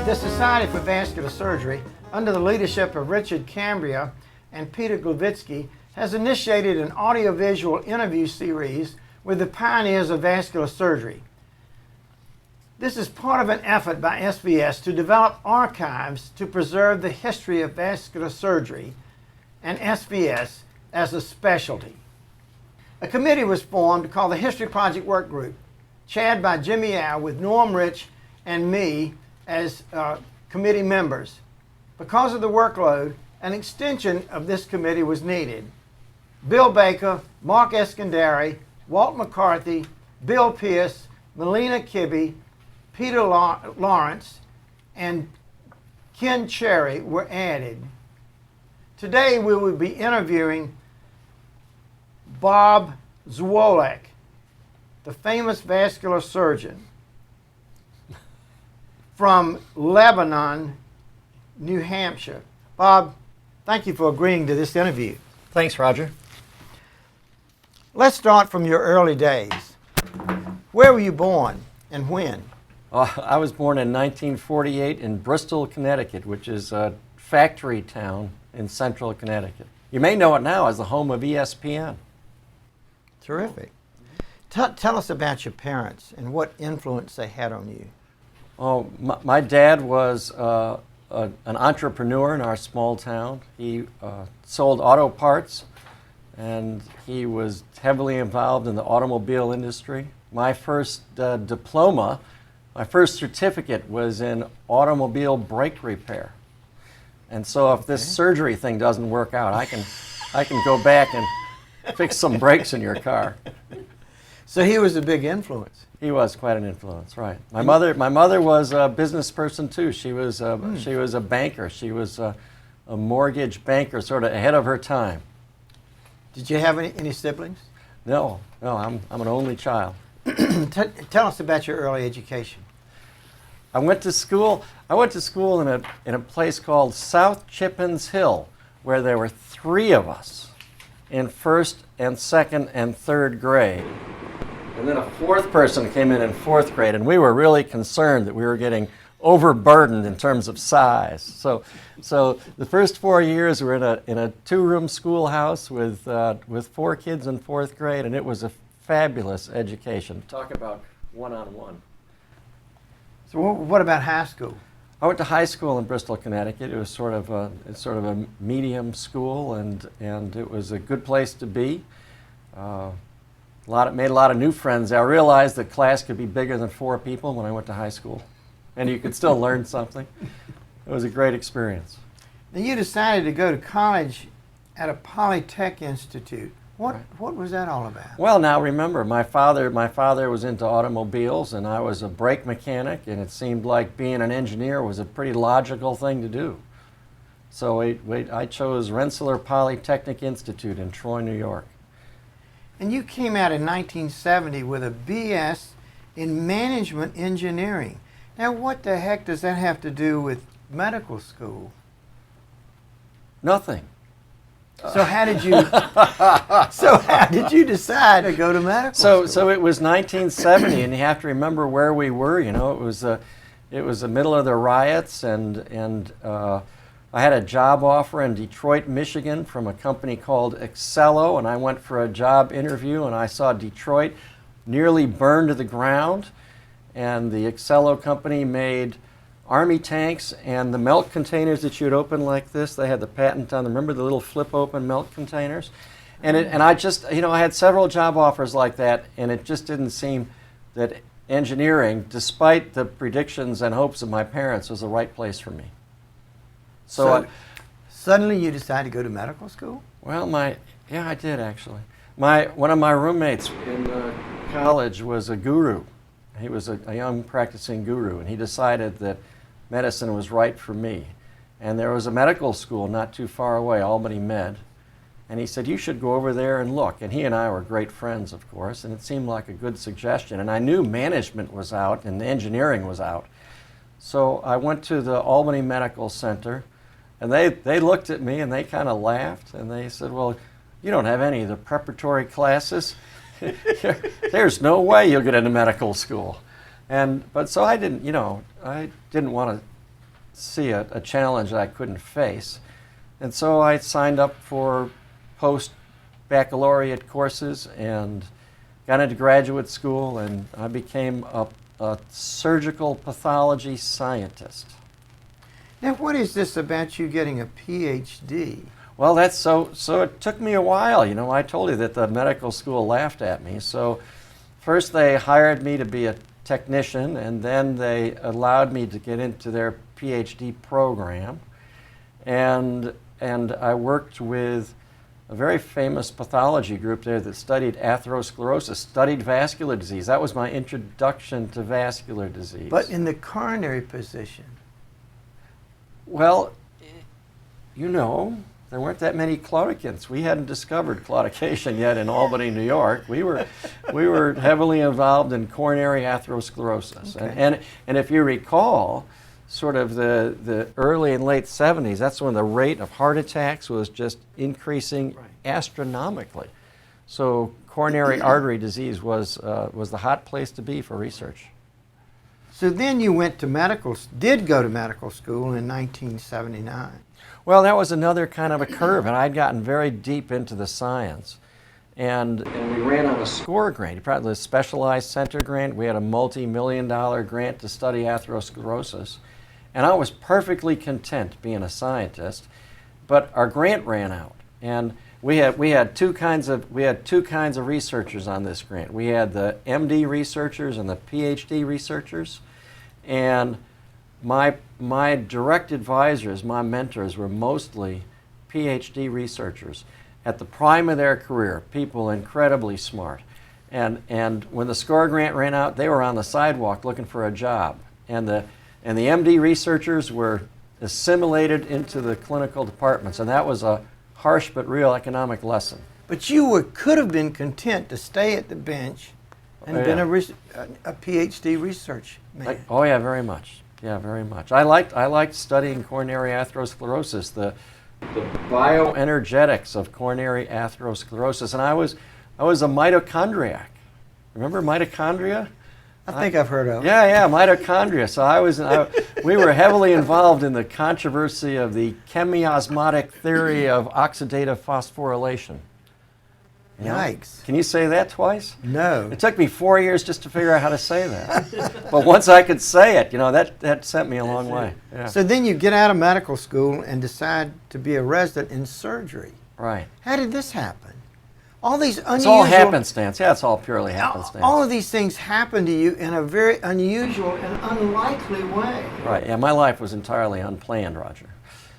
The Society for Vascular Surgery, under the leadership of Richard Cambria and Peter Glavitsky, has initiated an audiovisual interview series with the pioneers of vascular surgery. This is part of an effort by SVS to develop archives to preserve the history of vascular surgery and SVS as a specialty. A committee was formed called the History Project Work Group, chaired by Jimmy Al, with Norm Rich and me as committee members. Because of the workload, an extension of this committee was needed. Bill Baker, Mark Eskandari, Walt McCarthy, Bill Pierce, Melina Kibbe, Peter Lawrence, and Ken Cherry were added. Today we will be interviewing Bob Zwolak, the famous vascular surgeon from Lebanon, New Hampshire. Bob, thank you for agreeing to this interview. Thanks, Roger. Let's start from your early days. Where were you born and when? I was born in 1948 in Bristol, Connecticut, which is a factory town in central Connecticut. You may know it now as the home of ESPN. Terrific. Tell us about your parents and what influence they had on you. Oh, my dad was an entrepreneur in our small town. He sold auto parts, and he was heavily involved in the automobile industry. My first diploma, my first certificate was in automobile brake repair. And so if this surgery thing doesn't work out, I can go back and fix some brakes in your car. So he was a big influence. He was quite an influence, right. My mother was a business person too. She was a banker. She was a mortgage banker, sort of ahead of her time. Did you have any siblings? No, I'm an only child. Tell us about your early education. I went to school in a place called South Chippens Hill, where there were 3 of us in first and second and third grade. And then a 4th person came in 4th grade, and we were really concerned that we were getting overburdened in terms of size. So the first 4 years we were in a 2-room schoolhouse with 4 kids in 4th grade, and it was a fabulous education. Talk about one-on-one. So what about high school? I went to high school in Bristol, Connecticut. It was sort of a medium school, and it was a good place to be. Made a lot of new friends. I realized that class could be bigger than 4 people when I went to high school, and you could still learn something. It was a great experience. Then you decided to go to college at a Polytech Institute. What was that all about? Well, now remember, my father was into automobiles, and I was a brake mechanic, and it seemed like being an engineer was a pretty logical thing to do. So I chose Rensselaer Polytechnic Institute in Troy, New York. And you came out in 1970 with a BS in management engineering. Now, what the heck does that have to do with medical school? Nothing. So how did you decide to go to medical school? So it was 1970, and you have to remember where we were. You know, it was the middle of the riots, and I had a job offer in Detroit, Michigan from a company called Excello, and I went for a job interview, and I saw Detroit nearly burned to the ground, and the Excello company made Army tanks and the milk containers that you'd open like this. They had the patent on them. Remember the little flip-open milk containers? And I just, I had several job offers like that, and it just didn't seem that engineering, despite the predictions and hopes of my parents, was the right place for me. So suddenly you decided to go to medical school? Well, I did actually. One of my roommates in college was a guru. He was a young practicing guru, and he decided that medicine was right for me. And there was a medical school not too far away, Albany Med, and he said, you should go over there and look. And he and I were great friends, of course, and it seemed like a good suggestion. And I knew management was out and engineering was out. So I went to the Albany Medical Center, and they looked at me and they kind of laughed, and they said, well, you don't have any of the preparatory classes. There's no way you'll get into medical school. But so I didn't want to see a challenge that I couldn't face. And so I signed up for post-baccalaureate courses and got into graduate school, and I became a surgical pathology scientist. Now, what is this about you getting a PhD? Well, that's so it took me a while. You know, I told you that the medical school laughed at me. So first they hired me to be a technician, and then they allowed me to get into their PhD program. And I worked with a very famous pathology group there that studied atherosclerosis, studied vascular disease. That was my introduction to vascular disease. But in the coronary position. Well, you know, there weren't that many claudicants. We hadn't discovered claudication yet in Albany, New York. We were heavily involved in coronary atherosclerosis. Okay. And if you recall, sort of the early and late 70s, that's when the rate of heart attacks was just increasing astronomically. So coronary artery disease was the hot place to be for research. So then you went to did go to medical school in 1979. Well, that was another kind of a curve, and I'd gotten very deep into the science. And we ran on a SCORE grant, probably a specialized center grant. We had a multi-million-dollar grant to study atherosclerosis. And I was perfectly content being a scientist, but our grant ran out. And we had two kinds of researchers on this grant. We had the MD researchers and the PhD researchers. And my direct advisors, my mentors, were mostly PhD researchers at the prime of their career, people incredibly smart. And when the SCORE grant ran out, they were on the sidewalk looking for a job. And the MD researchers were assimilated into the clinical departments, and that was a harsh but real economic lesson. But you could have been content to stay at the bench and been a PhD research man. Oh yeah, very much. Yeah, very much. I liked studying coronary atherosclerosis, the bioenergetics of coronary atherosclerosis, and I was a mitochondriac. Remember mitochondria? I think I've heard of it. Yeah, mitochondria. So we were heavily involved in the controversy of the chemiosmotic theory of oxidative phosphorylation. You know? Yikes. Can you say that twice? No. It took me 4 years just to figure out how to say that. But once I could say it, you know, that sent me a long way. Yeah. So then you get out of medical school and decide to be a resident in surgery. Right. How did this happen? All these unusual... It's all happenstance. Yeah, it's all purely happenstance. All of these things happen to you in a very unusual and unlikely way. Right. Yeah, my life was entirely unplanned, Roger.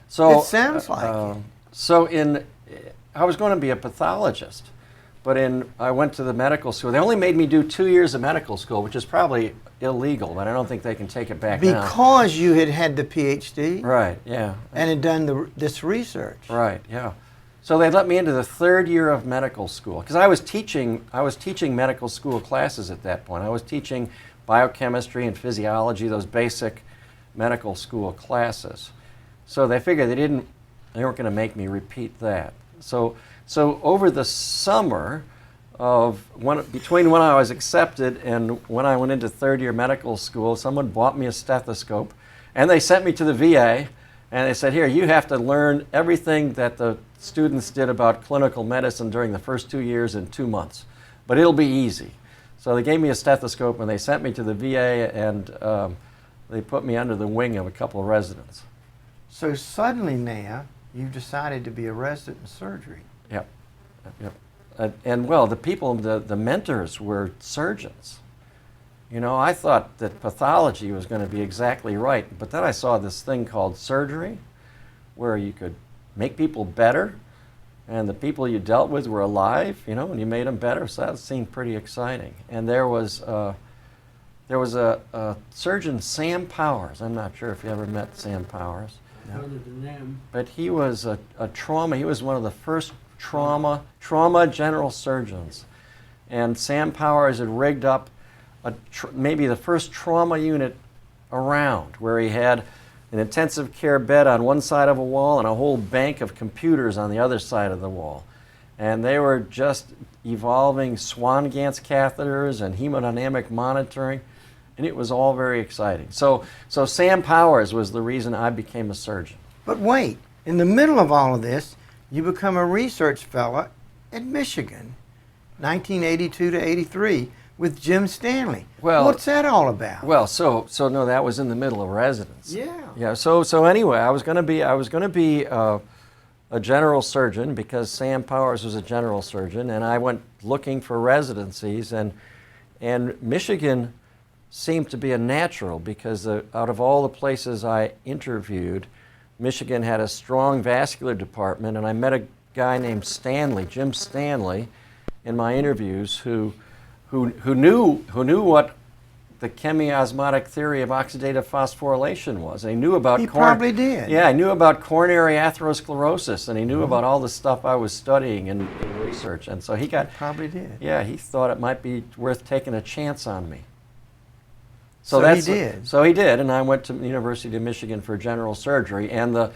So It sounds like it. So I was going to be a pathologist, but I went to the medical school. They only made me do 2 years of medical school, which is probably illegal, but I don't think they can take it back now. Because you had the PhD? Right, yeah. And had done this research? Right, yeah. So they let me into the third year of medical school, because I was teaching medical school classes at that point. I was teaching biochemistry and physiology, those basic medical school classes. So they figured they weren't going to make me repeat that. So over the summer between when I was accepted and when I went into third year medical school, someone bought me a stethoscope, and they sent me to the VA, and they said, here, you have to learn everything that the students did about clinical medicine during the first 2 years in 2 months, but it'll be easy. So they gave me a stethoscope, and they sent me to the VA, and they put me under the wing of a couple of residents. So suddenly now, you decided to be a resident in surgery. Yep. And well, the people, the mentors were surgeons. You know, I thought that pathology was going to be exactly right, but then I saw this thing called surgery, where you could make people better, and the people you dealt with were alive, you know, and you made them better, so that seemed pretty exciting. And there was a surgeon, Sam Powers. I'm not sure if you ever met Sam Powers. Other than them. But he was a trauma, he was one of the first trauma general surgeons. And Sam Powers had rigged up maybe the first trauma unit around, where he had an intensive care bed on one side of a wall and a whole bank of computers on the other side of the wall. And they were just evolving Swan-Ganz catheters and hemodynamic monitoring. And it was all very exciting. So Sam Powers was the reason I became a surgeon. But wait, in the middle of all of this, you become a research fellow at Michigan, 1982 to 83, with Jim Stanley. Well, what's that all about? Well, so no, that was in the middle of residency. Yeah. Yeah. So anyway, I was going to be a general surgeon because Sam Powers was a general surgeon, and I went looking for residencies, and Michigan seemed to be a natural because out of all the places I interviewed, Michigan had a strong vascular department, and I met a guy named Stanley, Jim Stanley, in my interviews who knew what the chemiosmotic theory of oxidative phosphorylation was. And he knew about He probably did. Yeah, he knew about coronary atherosclerosis, and he knew about all the stuff I was studying in research. And so he probably did. Yeah, he thought it might be worth taking a chance on me. So he did. So he did, and I went to the University of Michigan for general surgery. And the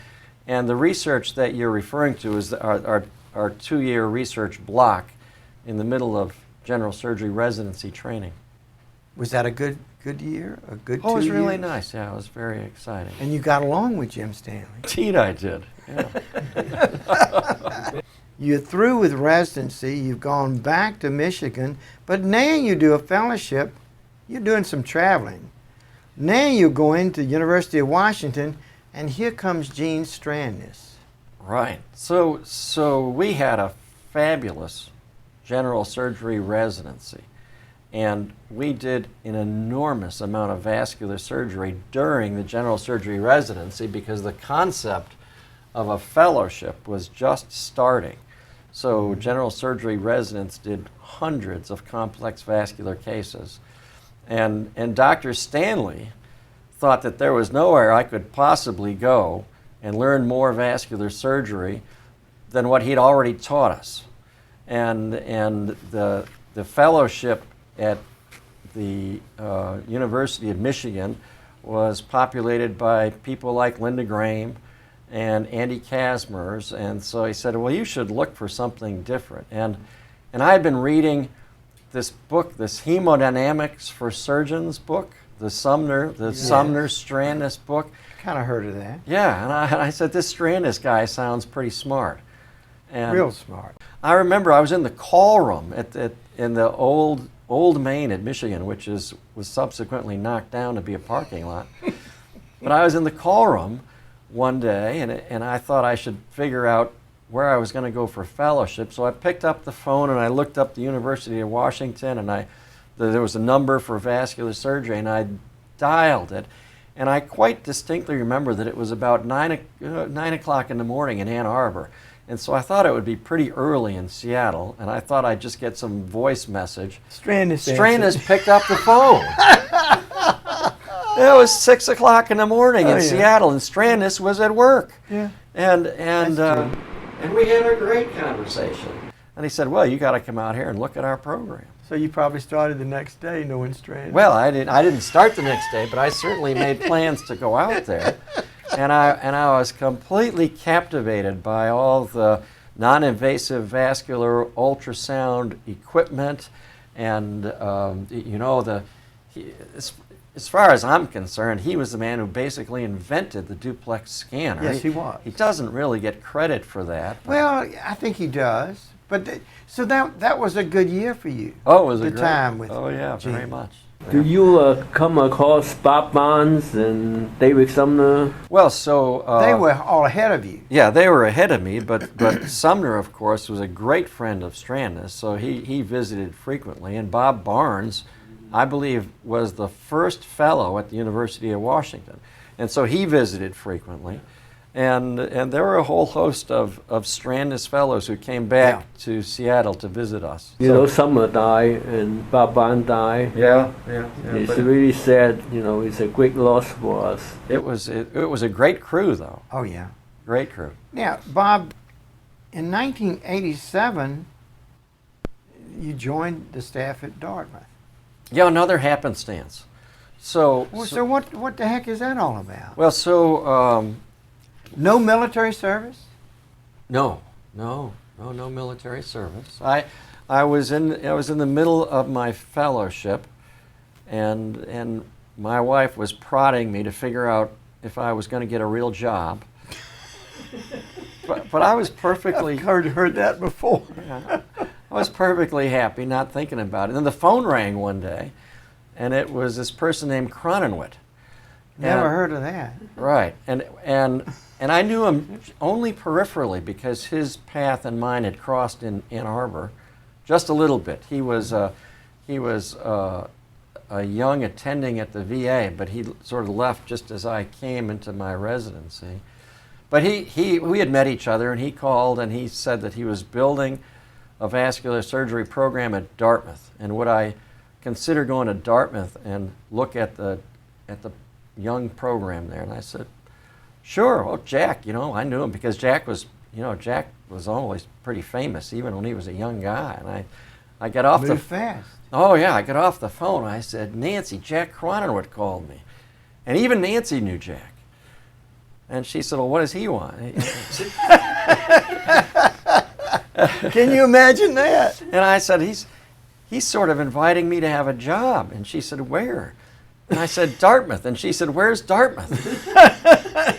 research that you're referring to is our 2-year research block in the middle of general surgery residency training. Was that a good year? A good 2 years? Oh, it was really nice. Yeah, it was very exciting. And you got along with Jim Stanley. Indeed, I did. Yeah. You're through with residency. You've gone back to Michigan, but now you do a fellowship. You're doing some traveling. Now you're going to University of Washington, and here comes Gene Strandness. Right. So we had a fabulous general surgery residency, and we did an enormous amount of vascular surgery during the general surgery residency because the concept of a fellowship was just starting. So general surgery residents did hundreds of complex vascular cases. And Dr. Stanley thought that there was nowhere I could possibly go and learn more vascular surgery than what he'd already taught us. And the fellowship at the University of Michigan was populated by people like Linda Graham and Andy Kasmers, and so he said, well, you should look for something different. And I had been reading this book, this Hemodynamics for Surgeons book, the Sumner Strandness book. Kind of heard of that. Yeah, and I said, this Strandness guy sounds pretty smart. And real smart. I remember I was in the call room in the old Main at Michigan, which was subsequently knocked down to be a parking lot. But I was in the call room one day, and I thought I should figure out where I was going to go for fellowship. So I picked up the phone and I looked up the University of Washington, and there was a number for vascular surgery, and I dialed it. And I quite distinctly remember that it was about 9 o'clock in the morning in Ann Arbor. And so I thought it would be pretty early in Seattle, and I thought I'd just get some voice message. Strandness picked up the phone. It was 6 o'clock in the morning in Seattle, and Strandness was at work. Yeah. And we had a great conversation. And he said, well, you got to come out here and look at our program. So you probably started the next day knowing Strandness. Well, I didn't start the next day, but I certainly made plans to go out there. And I was completely captivated by all the non-invasive vascular ultrasound equipment, and as far as I'm concerned, he was the man who basically invented the duplex scanner. Yes, he was. He doesn't really get credit for that. Well, I think he does. But so that was a good year for you. Oh, it was the time with. Oh yeah, Gene. very much. Do you come across Bob Barnes and David Sumner? Well, so they were all ahead of you. Yeah, they were ahead of me, but Sumner, of course, was a great friend of Strandness, so he visited frequently. And Bob Barnes, I believe, was the first fellow at the University of Washington, and so he visited frequently. And there were a whole host of Strandness fellows who came back to Seattle to visit us. You know, Sumner died and Bob Barnes died. Yeah. It's really sad. You know, it's a great loss for us. It was a great crew, though. Oh yeah, great crew. Now, Bob, in 1987, you joined the staff at Dartmouth. Yeah, another happenstance. So what the heck is that all about? Well, so. No military service? No military service. I was in the middle of my fellowship, and my wife was prodding me to figure out if I was going to get a real job. But I was perfectly... I've heard that before. Yeah, I was perfectly happy, not thinking about it. And then the phone rang one day, and it was this person named Cronenwit. Never heard of that. Right, and I knew him only peripherally because his path and mine had crossed in Ann Arbor, just a little bit. He was a young attending at the VA, but he sort of left just as I came into my residency. But we had met each other, and he called and he said that he was building a vascular surgery program at Dartmouth, and would I consider going to Dartmouth and look at the young program there? And I said, sure. Well, Jack, I knew him because Jack was always pretty famous, even when he was a young guy. And I got off Moved fast. Oh yeah, I got off the phone. I said, Nancy, Jack Cronenwit called me, and even Nancy knew Jack. And she said, well, what does he want? Can you imagine that? And I said, he's sort of inviting me to have a job. And she said, where? And I said, Dartmouth. And she said, where's Dartmouth?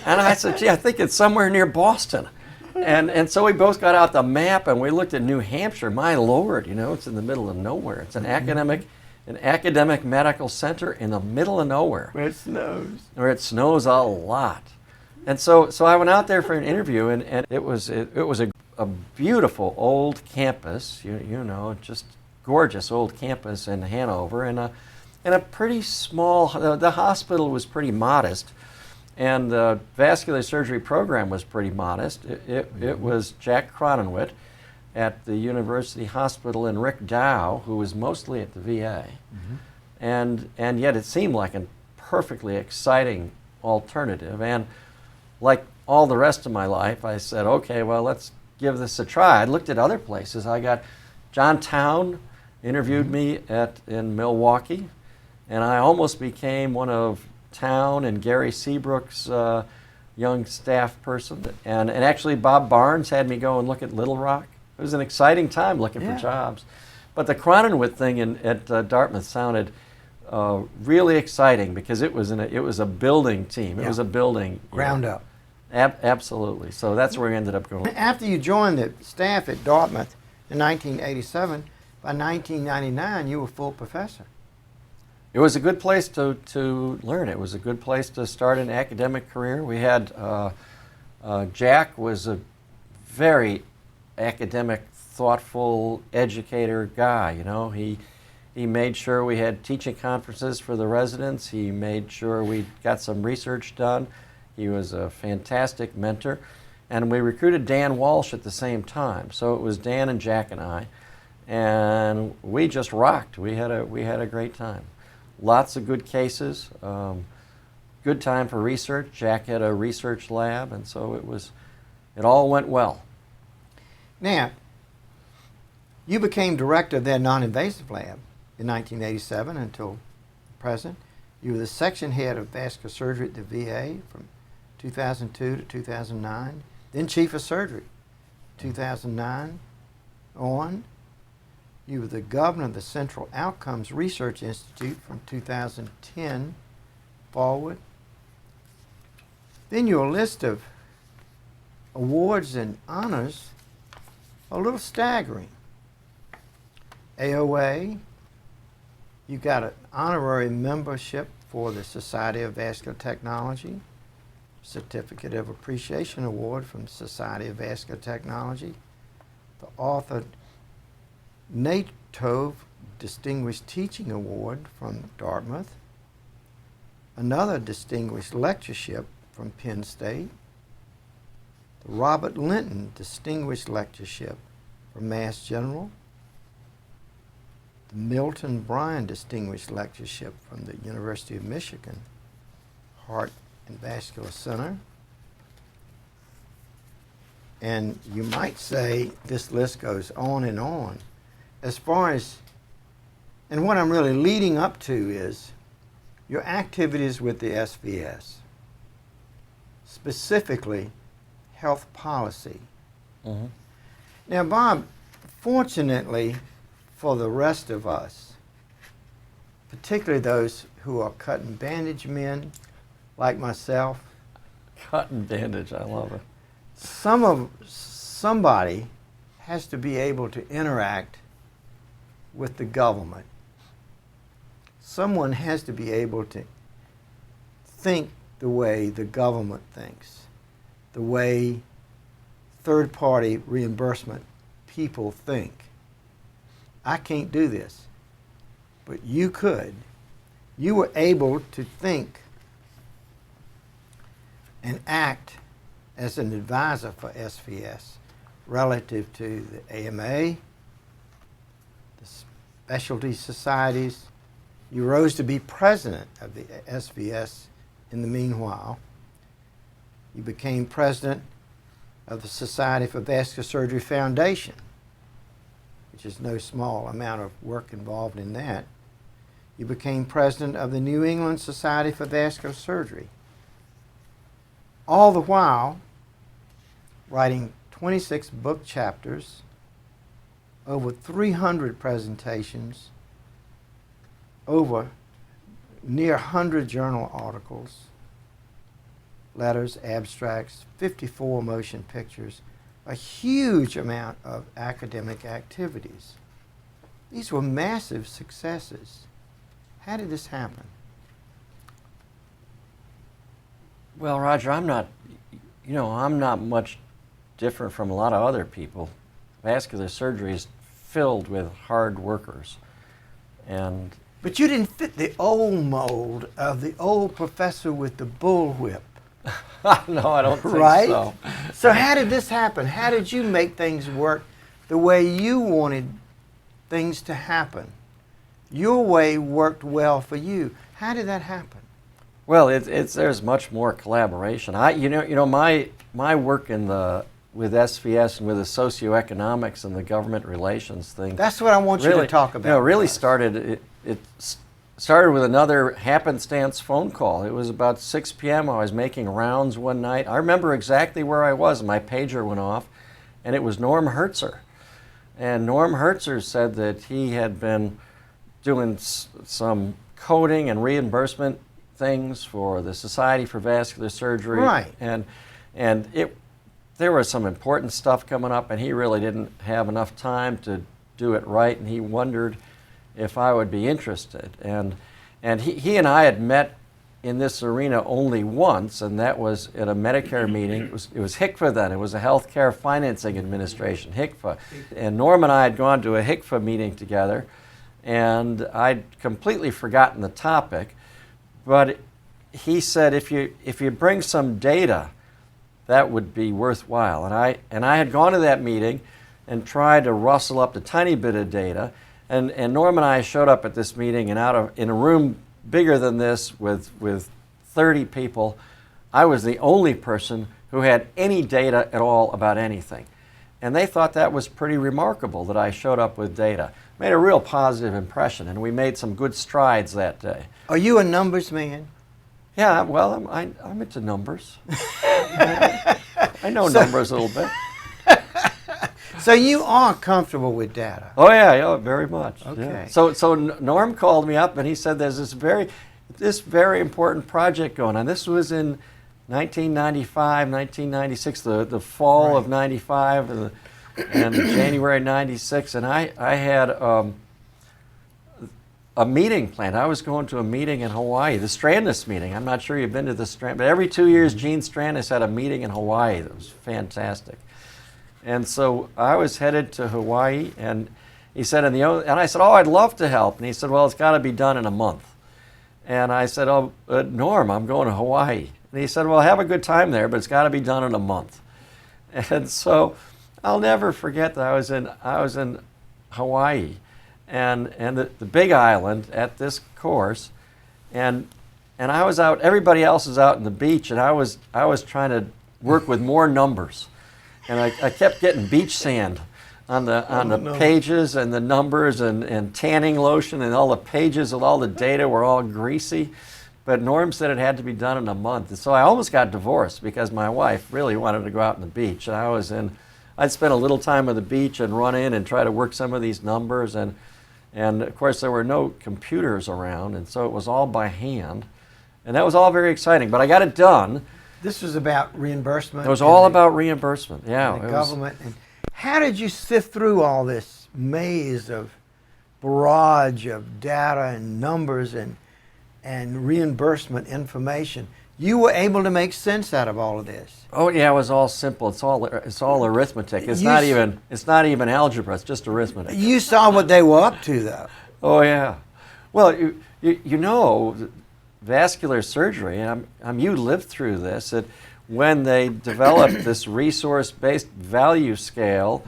And I said, gee, I think it's somewhere near Boston. And so we both got out the map and we looked at New Hampshire. My Lord, it's in the middle of nowhere. It's an academic medical center in the middle of nowhere. Where it snows. Where it snows a lot. And so I went out there for an interview, and it was a beautiful old campus, just gorgeous old campus in Hanover, and a pretty small. The hospital was pretty modest, and the vascular surgery program was pretty modest. It was Jack Cronenwit at the University Hospital and Rick Dow, who was mostly at the VA, and yet it seemed like a perfectly exciting alternative. And like all the rest of my life, I said, okay, well, let's give this a try. I looked at other places. I got John Town interviewed me in Milwaukee, and I almost became one of Town and Gary Seabrook's young staff person. And actually, Bob Barnes had me go and look at Little Rock. It was an exciting time looking for jobs. But the Cronenwit thing at Dartmouth sounded really exciting because it was a building team. It was a building Ground up. Absolutely. So that's where we ended up going. After you joined the staff at Dartmouth in 1987, by 1999 you were full professor. It was a good place to learn. It was a good place to start an academic career. We had Jack was a very academic, thoughtful educator guy. He made sure we had teaching conferences for the residents. He made sure we got some research done. He was a fantastic mentor. And we recruited Dan Walsh at the same time. So it was Dan and Jack and I. And we just rocked. We had a great time. Lots of good cases. Good time for research. Jack had a research lab, and so it all went well. Now, you became director of their non-invasive lab in 1987 until present. You were the section head of vascular surgery at the VA from 2002 to 2009, then chief of surgery 2009 on. You were the governor of the Central Outcomes Research Institute from 2010 forward. Then your list of awards and honors are a little staggering. AOA, you got an honorary membership for the Society of Vascular Technology, Certificate of Appreciation Award from Society of Vascular Technology, the Arthur Natove Distinguished Teaching Award from Dartmouth, another Distinguished Lectureship from Penn State, the Robert Linton Distinguished Lectureship from Mass General, the Milton Bryan Distinguished Lectureship from the University of Michigan Heart and Vascular Center. And you might say this list goes on and on. As far as, and what I'm really leading up to is your activities with the SVS, specifically health policy. Mm-hmm. Now, Bob, fortunately for the rest of us, particularly those who are cut and bandage men like myself. Cut and bandage, I love it. Somebody has to be able to interact with the government. Someone has to be able to think the way the government thinks, the way third-party reimbursement people think. I can't do this, but you could. You were able to think and act as an advisor for SVS relative to the AMA, the specialty societies. You rose to be president of the SVS in the meanwhile. You became president of the Society for Vascular Surgery Foundation, which is no small amount of work involved in that. You became president of the New England Society for Vascular Surgery. All the while writing 26 book chapters, over 300 presentations, over near 100 journal articles, letters, abstracts, 54 motion pictures, a huge amount of academic activities. These were massive successes. How did this happen? Well, Roger, I'm not much different from a lot of other people. Vascular surgery is filled with hard workers. But you didn't fit the old mold of the old professor with the bullwhip. No, I don't think right? so. So how did this happen? How did you make things work the way you wanted things to happen? Your way worked well for you. How did that happen? Well, there's much more collaboration. My work with SVS and with the socioeconomics and the government relations thing. That's what I want you to talk about. Really started. It started with another happenstance phone call. It was about 6 p.m. I was making rounds one night. I remember exactly where I was. My pager went off, and it was Norm Hertzer. And Norm Hertzer said that he had been doing some coding and reimbursement things for the Society for Vascular Surgery. Right. And there was some important stuff coming up, and he really didn't have enough time to do it right, and he wondered if I would be interested. And he and I had met in this arena only once, and that was at a Medicare meeting. It was HCFA then. It was a Healthcare Financing Administration, HCFA. And Norm and I had gone to a HCFA meeting together, and I'd completely forgotten the topic, but he said, if you bring some data, that would be worthwhile. And I had gone to that meeting and tried to rustle up a tiny bit of data, and Norm and I showed up at this meeting, and in a room bigger than this with 30 people, I was the only person who had any data at all about anything. And they thought that was pretty remarkable that I showed up with data. Made a real positive impression, and we made some good strides that day. Are you a numbers man? Yeah, well, I'm into numbers. I know numbers a little bit. So you are comfortable with data? Oh yeah, very much. Okay. Yeah. So Norm called me up and he said there's this very important project going on. This was in 1995, 1996, the fall of 95 and January 96, and I had a meeting planned. I was going to a meeting in Hawaii, the Strandis meeting. I'm not sure you've been to the Strandis, but every 2 years Gene Strandis had a meeting in Hawaii that was fantastic. And so I was headed to Hawaii, and he said, and I said, oh, I'd love to help. And he said, well, it's got to be done in a month. And I said, oh, Norm, I'm going to Hawaii. And he said, well, have a good time there, but it's got to be done in a month. And so I'll never forget that I was in Hawaii, and the Big Island at this course, and I was out. Everybody else was out on the beach, and I was trying to work with more numbers. And I kept getting beach sand on the pages and the numbers and tanning lotion, and all the pages of all the data were all greasy. But Norm said it had to be done in a month. And so I almost got divorced because my wife really wanted to go out on the beach. And I'd spend a little time on the beach and run in and try to work some of these numbers. And And of course, there were no computers around, and so it was all by hand. And that was all very exciting, but I got it done. This was about reimbursement. It was all about reimbursement, yeah. The government. And how did you sift through all this maze of barrage of data and numbers and reimbursement information? You were able to make sense out of all of this. Oh yeah, it was all simple. It's all arithmetic. It's not even algebra. It's just arithmetic. You saw what they were up to, though. Oh yeah. Well, you know, vascular surgery, and you lived through this. That when they developed this resource-based value scale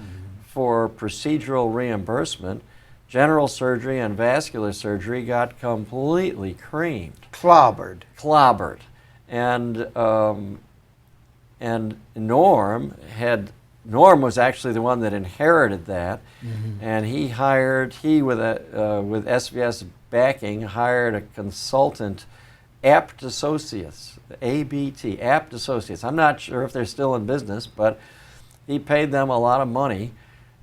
for procedural reimbursement, general surgery and vascular surgery got completely creamed. Clobbered. And Norm was actually the one that inherited that, and he with SVS backing hired a consultant, Apt Associates, ABT, Apt Associates. I'm not sure if they're still in business, but he paid them a lot of money,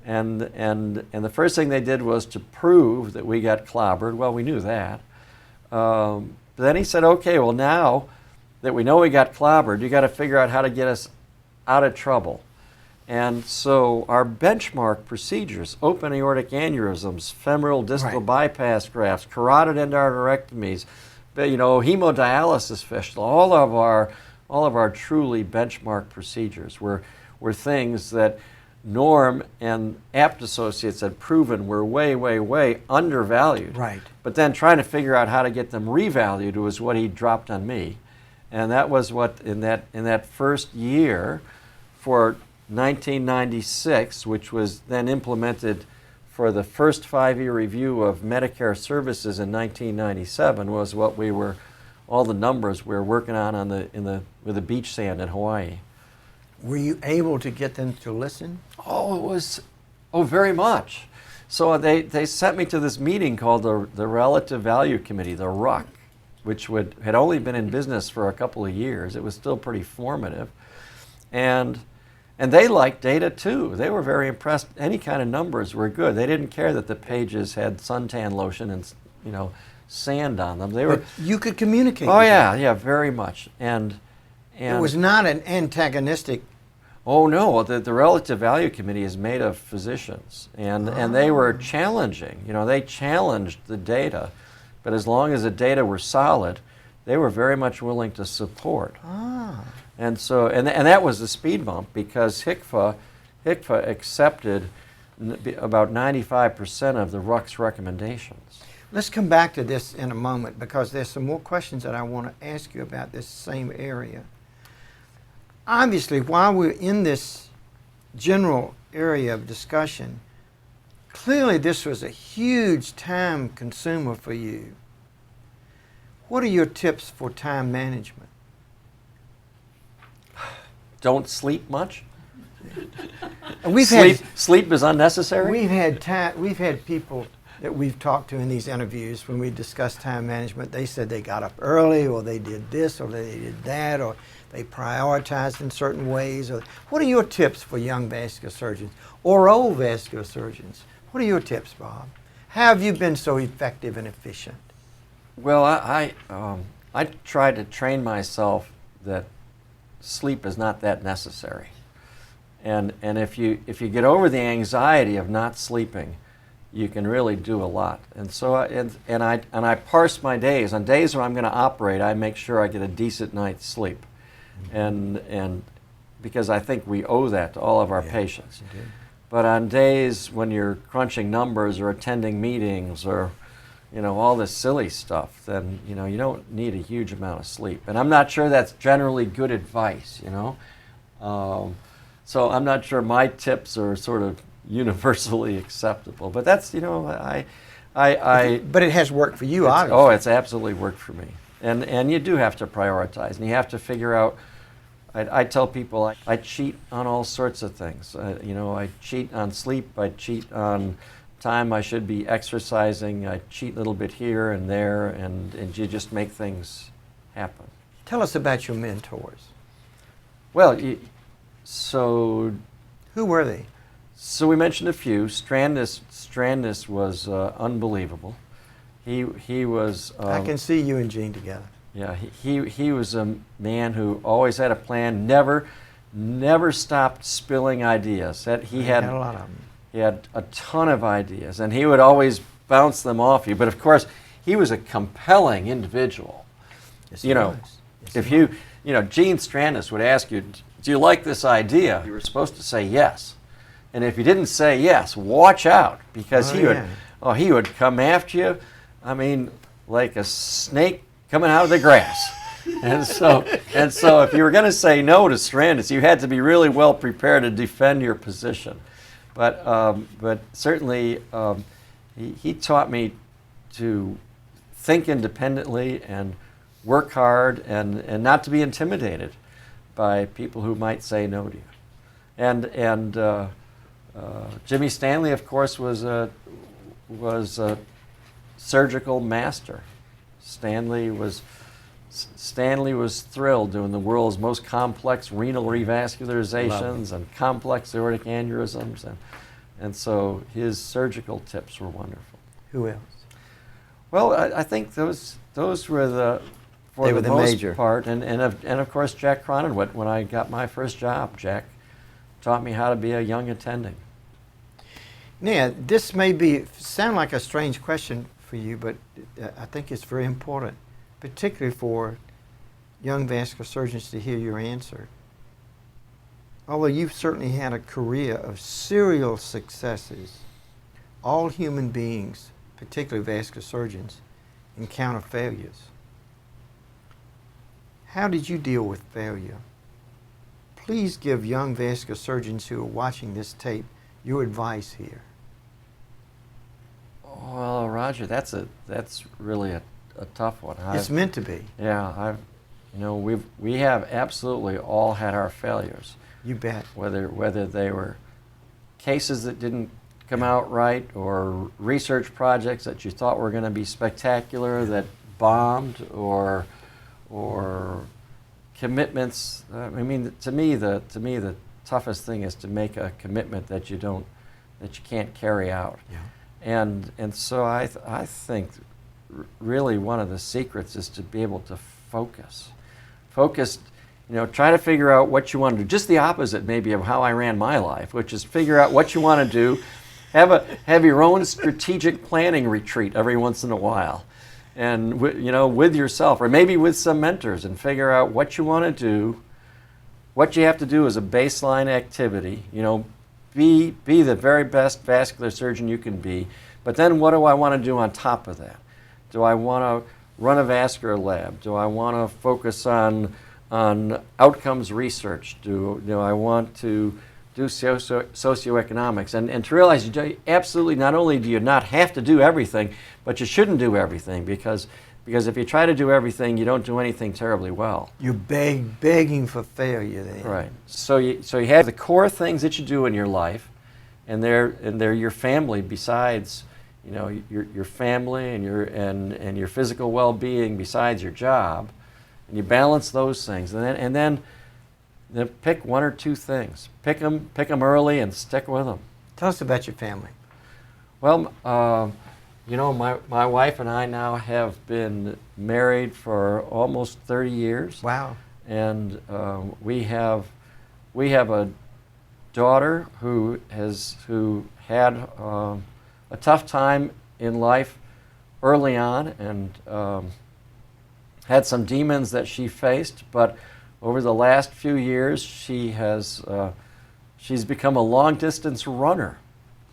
and the first thing they did was to prove that we got clobbered. Well, we knew that. But then he said, okay, well now that we know we got clobbered, you got to figure out how to get us out of trouble. And so our benchmark procedures, open aortic aneurysms, femoral distal bypass grafts, carotid endarterectomies, hemodialysis fistula, all of our truly benchmark procedures were things that Norm and Apt Associates had proven were way, way, way undervalued. Right. But then trying to figure out how to get them revalued was what he dropped on me. And that was what, in that first year for 1996, which was then implemented for the first 5-year review of Medicare services in 1997, was what all the numbers we were working on with the beach sand in Hawaii. Were you able to get them to listen? Very much. So they sent me to this meeting called the Relative Value Committee, the RUC, which had only been in business for a couple of years. It was still pretty formative. And they liked data too. They were very impressed. Any kind of numbers were good. They didn't care that the pages had suntan lotion and sand on them. But you could communicate. Oh yeah, very much. And it was not an antagonistic. Oh no, the Relative Value Committee is made of physicians, and they were challenging. They challenged the data, but as long as the data were solid, they were very much willing to support. And so, and that was the speed bump, because HCFA accepted about 95% of the RUC's recommendations. Let's come back to this in a moment, because there's some more questions that I want to ask you about this same area. Obviously, while we're in this general area of discussion, clearly this was a huge time consumer for you. What are your tips for time management? Don't sleep much. Sleep is unnecessary. We've had people that we've talked to in these interviews when we discussed time management. They said they got up early, or they did this, or they did that, or they prioritized in certain ways. Or what are your tips for young vascular surgeons or old vascular surgeons? What are your tips, Bob? How have you been so effective and efficient? Well, I try to train myself that sleep is not that necessary, and if you get over the anxiety of not sleeping, you can really do a lot. And so I parse my days. On days when I'm going to operate, I make sure I get a decent night's sleep, and because I think we owe that to all of our patients. But on days when you're crunching numbers or attending meetings or all this silly stuff, then you don't need a huge amount of sleep. And I'm not sure that's generally good advice, so I'm not sure my tips are sort of universally acceptable. But that's But it has worked for you, obviously. Oh, it's absolutely worked for me. And you do have to prioritize, and you have to figure out. I tell people I cheat on all sorts of things. I cheat on sleep. I cheat on time I should be exercising. I cheat a little bit here and there, and you just make things happen. Tell us about your mentors. Well, who were they? So we mentioned a few. Strandness was unbelievable. He was. I can see you and Gene together. Yeah, he was a man who always had a plan. Never stopped spilling ideas. He had a lot of them. He had a ton of ideas, and he would always bounce them off you. But of course, he was a compelling individual. Yes, You know, he was. Yes, if he you Gene Strandis would ask you, "Do you like this idea?" You were supposed to say yes. And if you didn't say yes, watch out, because he would come after you. I mean, like a snake coming out of the grass. And so if you were going to say no to Strandis, you had to be really well prepared to defend your position. But certainly he taught me to think independently and work hard and not to be intimidated by people who might say no to you. And Jimmy Stanley, of course, was a surgical master. Stanley was thrilled doing the world's most complex renal revascularizations and complex aortic aneurysms, and so his surgical tips were wonderful. Who else? Well, I think those were the most major part, and of course Jack Cronenwit. When I got my first job, Jack taught me how to be a young attending. Now, this may sound like a strange question for you, but I think it's very important, particularly for young vascular surgeons to hear your answer. Although you've certainly had a career of serial successes, all human beings, particularly vascular surgeons, encounter failures. How did you deal with failure? Please give young vascular surgeons who are watching this tape your advice here. Well, Roger, that's really a tough one. It's meant to be. Yeah, we have absolutely all had our failures. You bet. Whether they were cases that didn't come out right, or research projects that you thought were going to be spectacular that bombed, or commitments. I mean, to me the toughest thing is to make a commitment that you can't carry out. Yeah. And so I think really one of the secrets is to be able to focus. Try to figure out what you want to do. Just the opposite maybe of how I ran my life, which is figure out what you want to do. Have your own strategic planning retreat every once in a while, and with yourself, or maybe with some mentors, and figure out what you want to do, what you have to do as a baseline activity. Be the very best vascular surgeon you can be, but then what do I want to do on top of that? Do I want to run a vascular lab? Do I want to focus on outcomes research? Do I want to do socioeconomics? And to realize absolutely not only do you not have to do everything, but you shouldn't do everything, because if you try to do everything, you don't do anything terribly well. You're begging for failure then. Right. So you have the core things that you do in your life, and they're your family besides, your family and your physical well-being besides your job, and you balance those things, and then pick one or two things. Pick them early and stick with them. Tell us about your family. Well, my wife and I now have been married for almost 30 years. Wow. And we have a daughter who had a tough time in life early on, and had some demons that she faced, but over the last few years she's become a long distance runner.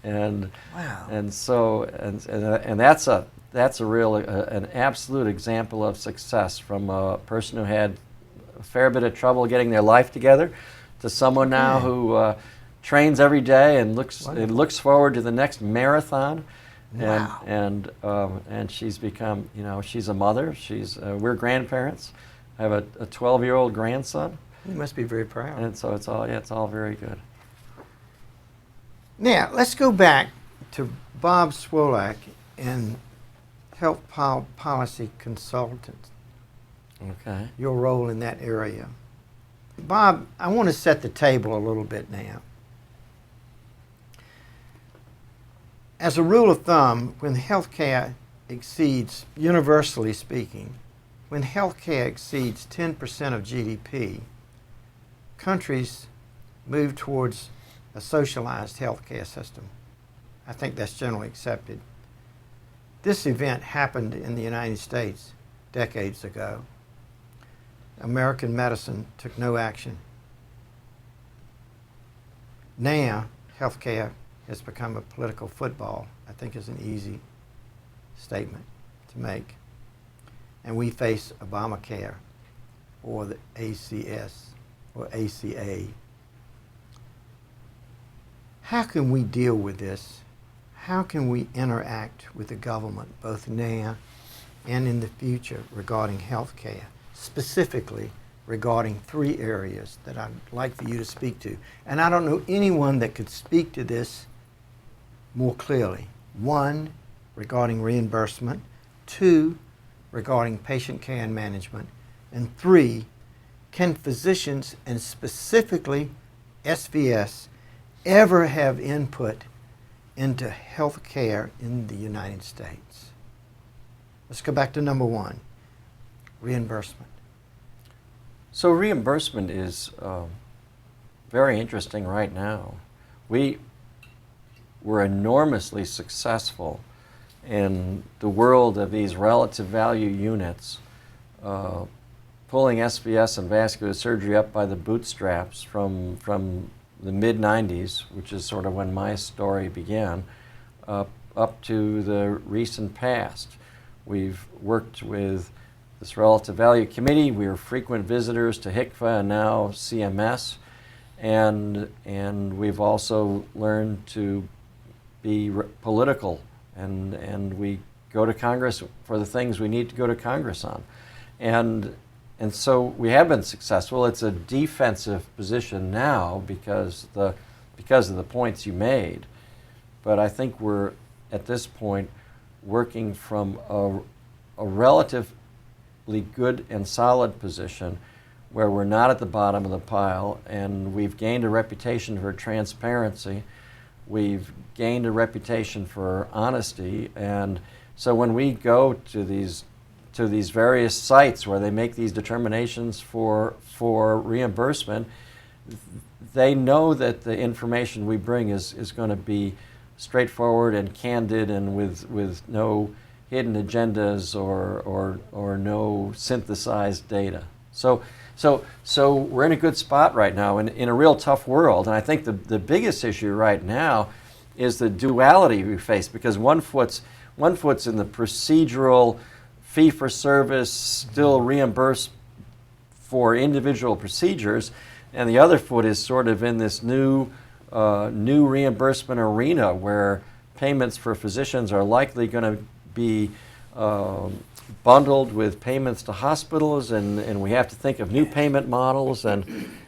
And wow. And so that's a real an absolute example of success, from a person who had a fair bit of trouble getting their life together to someone now who trains every day and looks forward to the next marathon. Wow. And she's become, she's a mother. We're grandparents. I have a 12-year-old grandson. You must be very proud. And so it's all very good. Now, let's go back to Bob Zwolak and health policy consultant. Okay. Your role in that area. Bob, I want to set the table a little bit now. As a rule of thumb, when healthcare exceeds, universally speaking, when healthcare exceeds 10% of GDP, countries move towards a socialized healthcare system. I think that's generally accepted. This event happened in the United States decades ago. American medicine took no action. Now, healthcare has become a political football, I think is an easy statement to make. And we face Obamacare or the ACS or ACA. How can we deal with this? How can we interact with the government both now and in the future regarding health care, specifically regarding 3 areas that I'd like for you to speak to? And I don't know anyone that could speak to this more clearly. 1, regarding reimbursement. 2, regarding patient care and management. And 3, can physicians, and specifically SVS, ever have input into health care in the United States? Let's go back to number 1, reimbursement. So reimbursement is very interesting right now. We were enormously successful in the world of these relative value units, pulling SVS and vascular surgery up by the bootstraps from the mid-90s, which is sort of when my story began, up to the recent past. We've worked with this relative value committee. We were frequent visitors to HCFA and now CMS, and we've also learned to be political, and we go to Congress for the things we need to go to Congress on. And so we have been successful. It's a defensive position now because of the points you made. But I think we're, at this point, working from a relatively good and solid position where we're not at the bottom of the pile, and we've gained a reputation for transparency. We've gained a reputation for honesty. And so when we go to these various sites where they make these determinations for reimbursement, they know that the information we bring is going to be straightforward and candid and with no hidden agendas or no synthesized data. So we're in a good spot right now in a real tough world. And I think the biggest issue right now is the duality we face, because one foot's in the procedural fee-for-service, still reimbursed for individual procedures, and the other foot is sort of in this new reimbursement arena where payments for physicians are likely going to be bundled with payments to hospitals, and we have to think of new payment models, and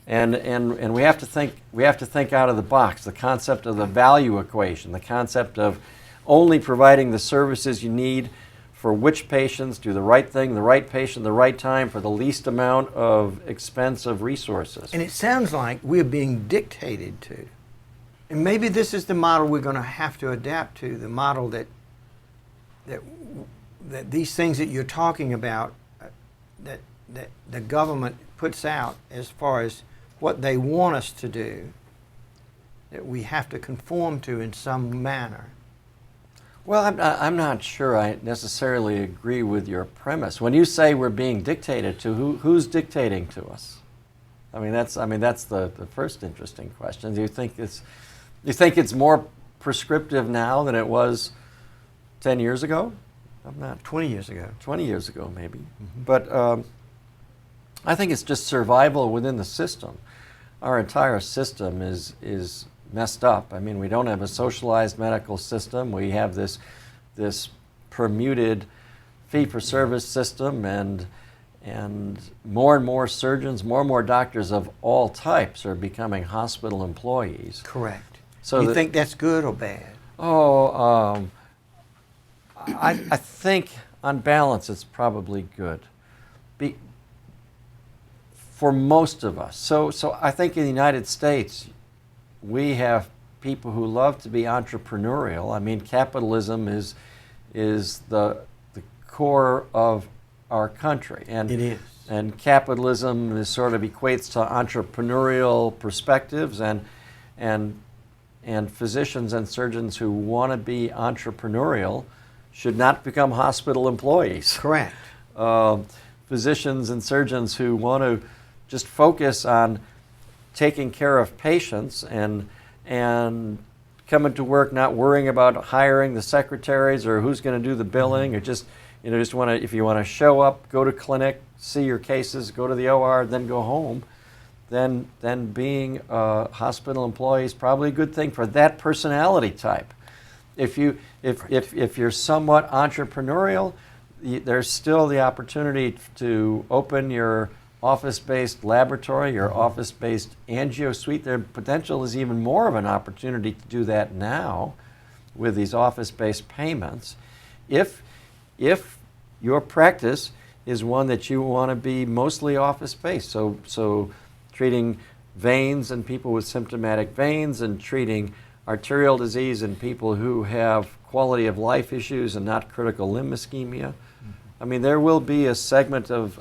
we have to think out of the box. The concept of the value equation, the concept of only providing the services you need for which patients, do the right thing, the right patient, the right time, for the least amount of expensive resources. And it sounds like we're being dictated to. And maybe this is the model we're going to have to adapt to, the model that these things that you're talking about, that the government puts out as far as what they want us to do, that we have to conform to in some manner. Well, I'm not sure I necessarily agree with your premise. When you say we're being dictated to, who's dictating to us? I mean, that's the first interesting question. Do you think it's more prescriptive now than it was 10 years ago? I'm not. 20 years ago. 20 years ago, maybe. Mm-hmm. But I think it's just survival within the system. Our entire system is messed up. I mean, we don't have a socialized medical system. We have this permuted fee-for-service system, and more surgeons, more and more doctors of all types are becoming hospital employees. Correct. So you think that's good or bad? I think on balance it's probably good. For most of us. So I think in the United States we have people who love to be entrepreneurial. I mean, capitalism is the core of our country, and It is. And capitalism is sort of equates to entrepreneurial perspectives, and physicians and surgeons who want to be entrepreneurial should not become hospital employees. Correct. Physicians and surgeons who want to just focus on taking care of patients and coming to work not worrying about hiring the secretaries or who's going to do the billing, or just want to, if you want to show up, go to clinic, see your cases, go to the OR, then go home, then being a hospital employee is probably a good thing for that personality type. If you're somewhat entrepreneurial, there's still the opportunity to open your office-based laboratory, your office-based angio suite. Their potential is even more of an opportunity to do that now with these office-based payments. If your practice is one that you want to be mostly office-based, so treating veins and people with symptomatic veins, and treating arterial disease in people who have quality of life issues and not critical limb ischemia. I mean, there will be a segment of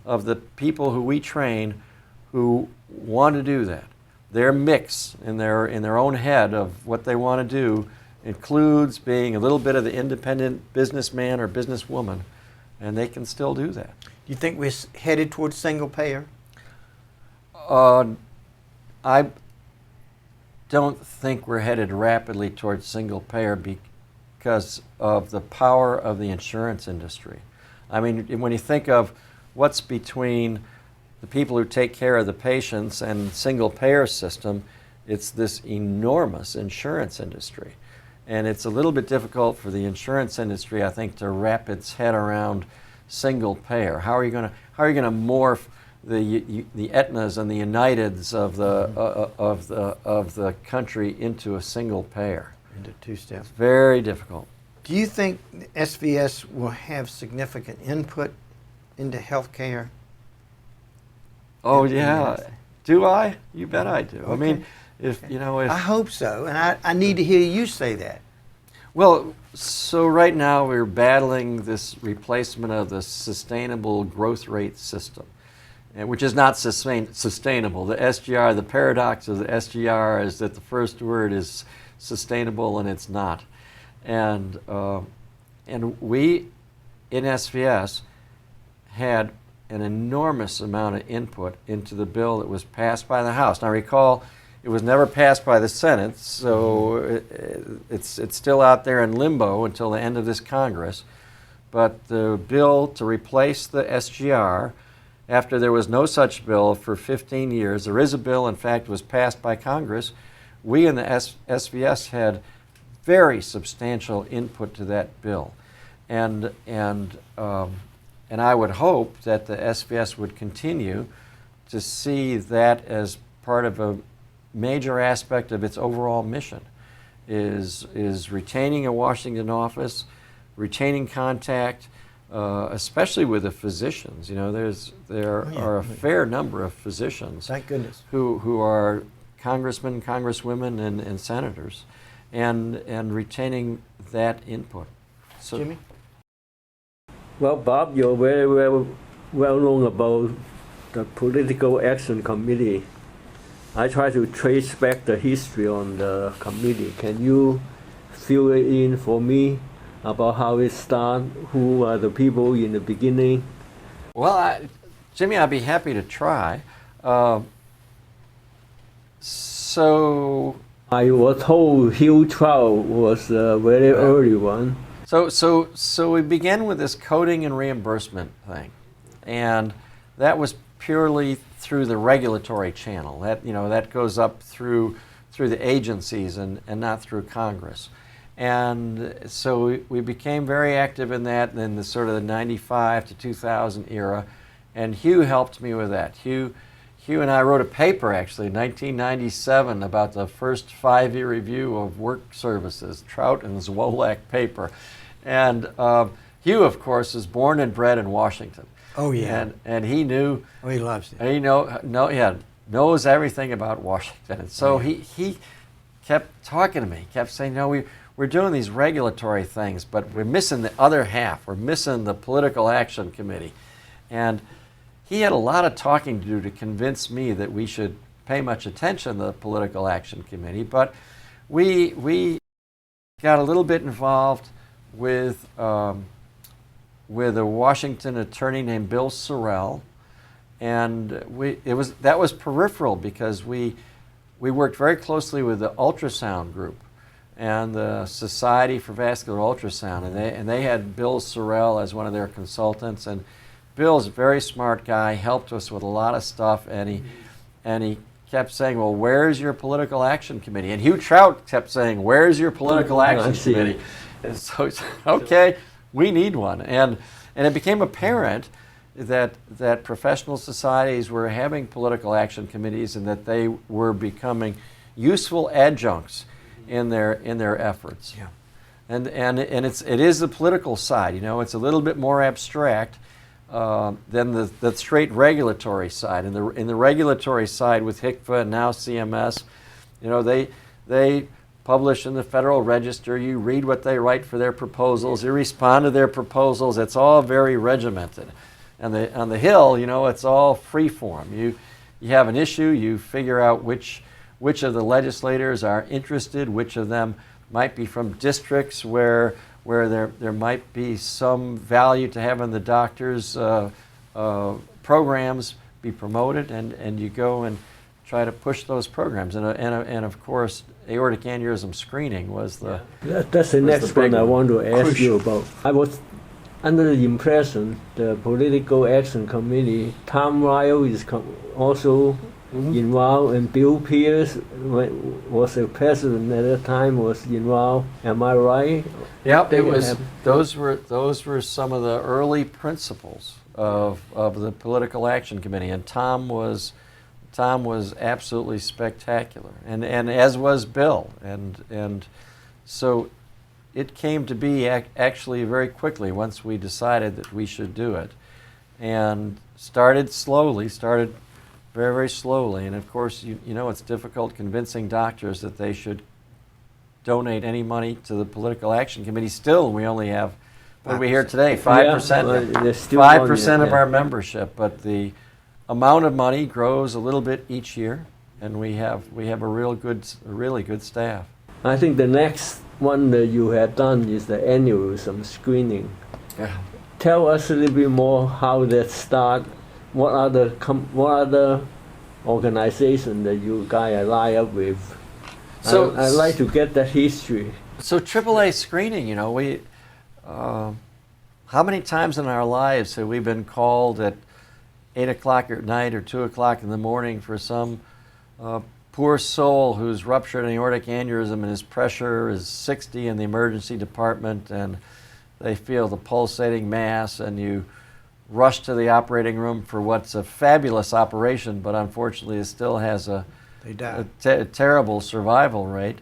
the people who we train who want to do that. Their mix in their own head of what they want to do includes being a little bit of the independent businessman or businesswoman, and they can still do that. Do you think we're headed towards single payer? I don't think we're headed rapidly towards single payer because of the power of the insurance industry. I mean, when you think of what's between the people who take care of the patients and single payer system, it's this enormous insurance industry. And it's a little bit difficult for the insurance industry, I think, to wrap its head around single payer. How are you going to morph the Aetnas and the Uniteds of the country into a single payer? Into two steps. It's very difficult. Do you think SVS will have significant input into healthcare? Oh yeah, do I? You bet I do. Okay. I mean, if I hope so, and I need to hear you say that. Well, so right now we're battling this replacement of the sustainable growth rate system, which is not sustainable. The SGR, the paradox of the SGR is that the first word is sustainable and it's not. And we in SVS had an enormous amount of input into the bill that was passed by the House. Now recall, it was never passed by the Senate, so it's still out there in limbo until the end of this Congress. But the bill to replace the SGR, after there was no such bill for 15 years, there is a bill, in fact, was passed by Congress. We in the SVS had very substantial input to that bill. And I would hope that the SVS would continue to see that as part of a major aspect of its overall mission, is retaining a Washington office, retaining contact, especially with the physicians. There are a fair number of physicians, thank goodness, who are congressmen, congresswomen, and senators, and retaining that input. So, Jimmy? Well, Bob, you're very well known about the Political Action Committee. I try to trace back the history on the committee. Can you fill it in for me about how it started? Who are the people in the beginning? Well, Jimmy, I'd be happy to try. So I was told Hugh Trout was a very early one. So we began with this coding and reimbursement thing, and that was purely through the regulatory channel. That goes up through the agencies and not through Congress. And so we became very active in that in the sort of the 95 to 2000 era, and Hugh helped me with that. Hugh and I wrote a paper actually in 1997 about the first 5-year review of work services, Trout and Zwolak paper. And Hugh, of course, is born and bred in Washington. Oh yeah. And he knew. Oh, he loves it. He knows everything about Washington. And so he kept talking to me, kept saying, no, we're doing these regulatory things, but we're missing the other half. We're missing the political action committee. And he had a lot of talking to do to convince me that we should pay much attention to the political action committee. But we got a little bit involved with a Washington attorney named Bill Sorrell, and that was peripheral because we worked very closely with the ultrasound group and the Society for Vascular Ultrasound, and they had Bill Sorrell as one of their consultants. And Bill's a very smart guy, helped us with a lot of stuff, and he kept saying, well, where's your political action committee? And Hugh Trout kept saying, where's your political action committee? And so he said, okay, we need one. And it became apparent that professional societies were having political action committees and that they were becoming useful adjuncts in their efforts. Yeah. And it is the political side, you know, it's a little bit more abstract than the straight regulatory side. In the regulatory side with HCFA and now CMS, you know, they publish in the Federal Register. You read what they write for their proposals. You respond to their proposals. It's all very regimented. And on the Hill, you know, it's all free form. You have an issue. You figure out which of the legislators are interested. Which of them might be from districts where there might be some value to having the doctors' programs be promoted, and you go and try to push those programs. And of course, aortic aneurysm screening was the That's the next one I want to ask you about. I was under the impression the Political Action Committee, Tom Ryle is also involved, and Bill Pierce was the president at that time, was involved. Am I right? Yep, those were some of the early principles of the Political Action Committee, and Tom was absolutely spectacular, and as was Bill, and so it came to be actually very quickly once we decided that we should do it, and started very, very slowly. And of course, you know, it's difficult convincing doctors that they should donate any money to the Political Action Committee. Still, we only have, what do we hear today, 5%? 5% of our membership, but the amount of money grows a little bit each year, and we have a really good staff. I think the next one that you have done is the aneurysm screening. Yeah. Tell us a little bit more how that started. What are the organizations that you guys are lined up with? So I'd like to get that history. So AAA screening, you know, we how many times in our lives have we been called at 8 o'clock at night or 2 o'clock in the morning for some poor soul who's ruptured an aortic aneurysm and his pressure is 60 in the emergency department, and they feel the pulsating mass, and you rush to the operating room for what's a fabulous operation, but unfortunately it still has a terrible survival rate.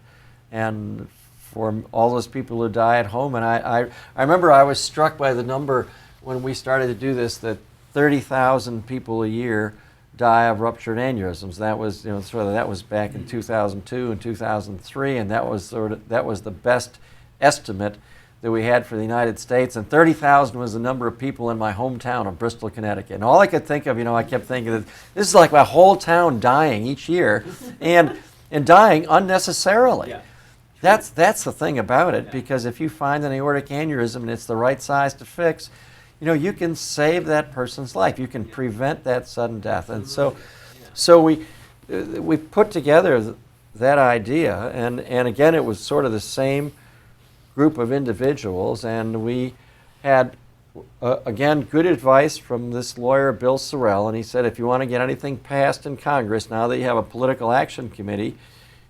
And for all those people who die at home, and I remember I was struck by the number when we started to do this, that 30,000 people a year die of ruptured aneurysms. That was, you know, that was back in 2002 and 2003, and that was the best estimate that we had for the United States, and 30,000 was the number of people in my hometown of Bristol, Connecticut. And all I could think of, you know, I kept thinking that this is like my whole town dying each year, and dying unnecessarily. Yeah. That's the thing about it, because if you find an aortic aneurysm and it's the right size to fix, you know, you can save that person's life. You can prevent that sudden death. And so we put together that idea, and again, it was sort of the same group of individuals, and we had, again, good advice from this lawyer, Bill Sorrell, and he said, if you want to get anything passed in Congress, now that you have a political action committee,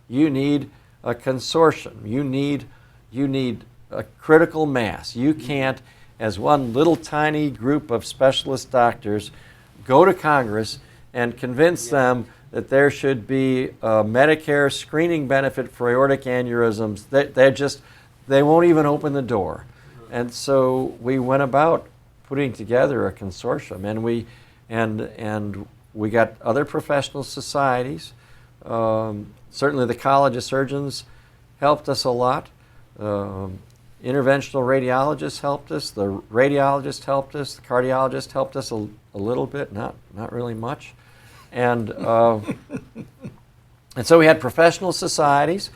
you need a consortium. You need a critical mass. You can't, as one little tiny group of specialist doctors, go to Congress and convince them that there should be a Medicare screening benefit for aortic aneurysms. They won't even open the door. And so we went about putting together a consortium, and we got other professional societies, Certainly the College of Surgeons helped us a lot. Interventional radiologists helped us. The radiologist helped us. The cardiologist helped us a little bit, not really much. And and so we had professional societies,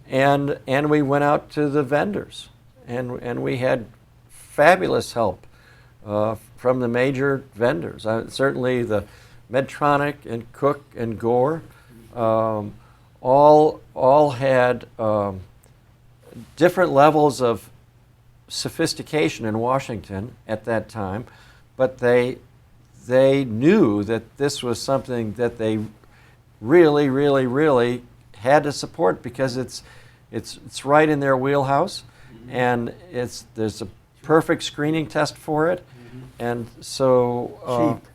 and we went out to the vendors, and we had fabulous help from the major vendors. Certainly the Medtronic and Cook and Gore all had different levels of sophistication in Washington at that time, but they knew that this was something that they really had to support, because it's right in their wheelhouse, and there's a perfect screening test for it, and so Cheap.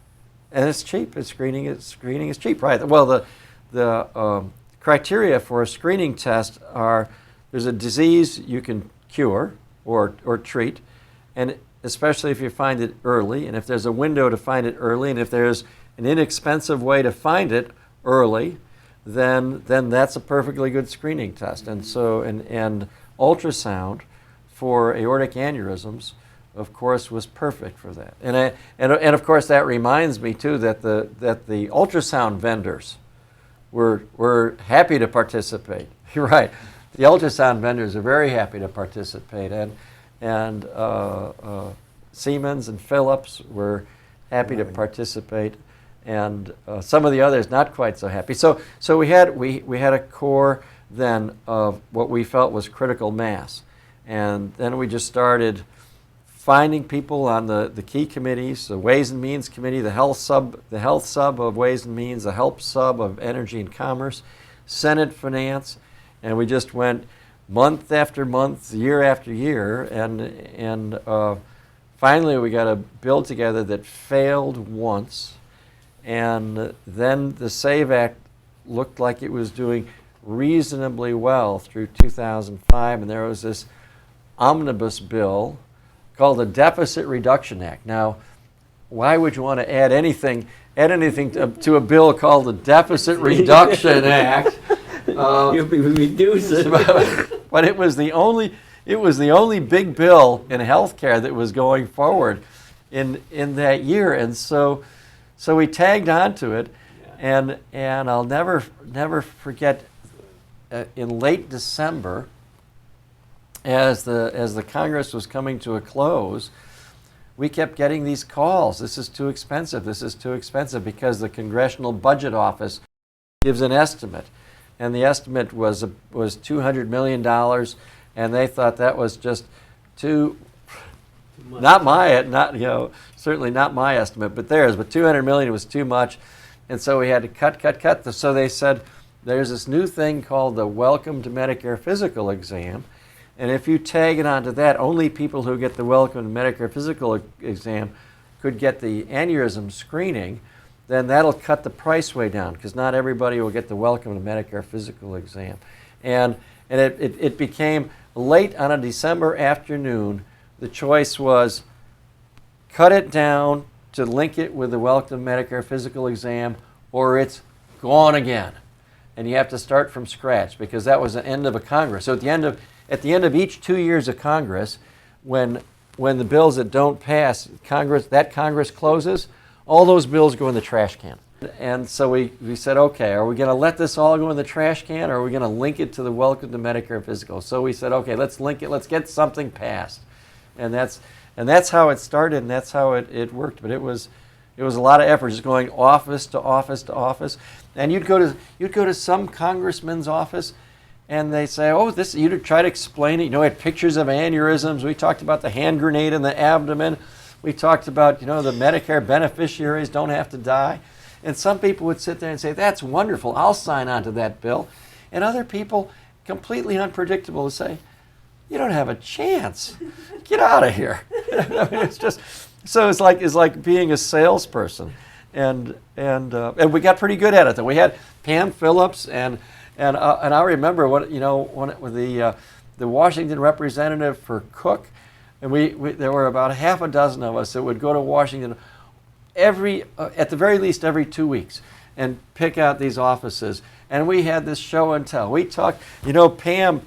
and it's cheap. Screening is cheap, right? Well, the criteria for a screening test are: there's a disease you can cure or treat, and especially if you find it early, and if there's a window to find it early, and if there's an inexpensive way to find it early, then that's a perfectly good screening test. And so and ultrasound for aortic aneurysms, of course, was perfect for that. And of course that reminds me too that the ultrasound vendors were happy to participate. You're right. The ultrasound vendors are very happy to participate, and Siemens and Philips were happy to participate, and some of the others not quite so happy. So we had a core then of what we felt was critical mass, and then we just started finding people on the key committees: the Ways and Means Committee, the health sub of Ways and Means, the Help sub of Energy and Commerce, Senate Finance, and we just went month after month, year after year, and finally we got a bill together that failed once, and then the SAVE Act looked like it was doing reasonably well through 2005, and there was this omnibus bill called the Deficit Reduction Act. Now, why would you want to add anything to a bill called the Deficit Reduction Act? You'll be reducing. But it was the only big bill in healthcare that was going forward in that year, and so we tagged onto it, and I'll never forget in late December, as the Congress was coming to a close, we kept getting these calls. This is too expensive. This is too expensive, because the Congressional Budget Office gives an estimate, and the estimate was $200 million, and they thought that was just too. Certainly not my estimate, but theirs. But $200 million was too much, and so we had to cut. So they said there's this new thing called the Welcome to Medicare Physical Exam. And if you tag it onto that, only people who get the Welcome to Medicare Physical Exam could get the aneurysm screening, then that'll cut the price way down, because not everybody will get the Welcome to Medicare Physical Exam. And it became late on a December afternoon, the choice was cut it down to link it with the Welcome to Medicare Physical Exam, or it's gone again. And you have to start from scratch, because that was the end of a Congress. So at the end of each 2 years of Congress, when the bills that don't pass, Congress closes, all those bills go in the trash can. And so we said, okay, are we going to let this all go in the trash can, or are we going to link it to the Welcome to Medicare Physical? So we said, okay, let's link it, let's get something passed. And that's how it started, and that's how it worked. But it was a lot of effort, just going office to office to office. And you'd go to some congressman's office, and they say, oh, this, you'd try to explain it. You know, we had pictures of aneurysms. We talked about the hand grenade in the abdomen. We talked about, the Medicare beneficiaries don't have to die. And some people would sit there and say, that's wonderful, I'll sign on to that bill. And other people, completely unpredictable, would say, you don't have a chance. Get out of here. I mean, it's just, so it's like being a salesperson. And we got pretty good at it, though. We had Pam Phillips, and I remember when it was the Washington representative for Cook, and there were about half a dozen of us that would go to Washington at the very least every 2 weeks, and pick out these offices. And we had this show and tell. We talked, you know, Pam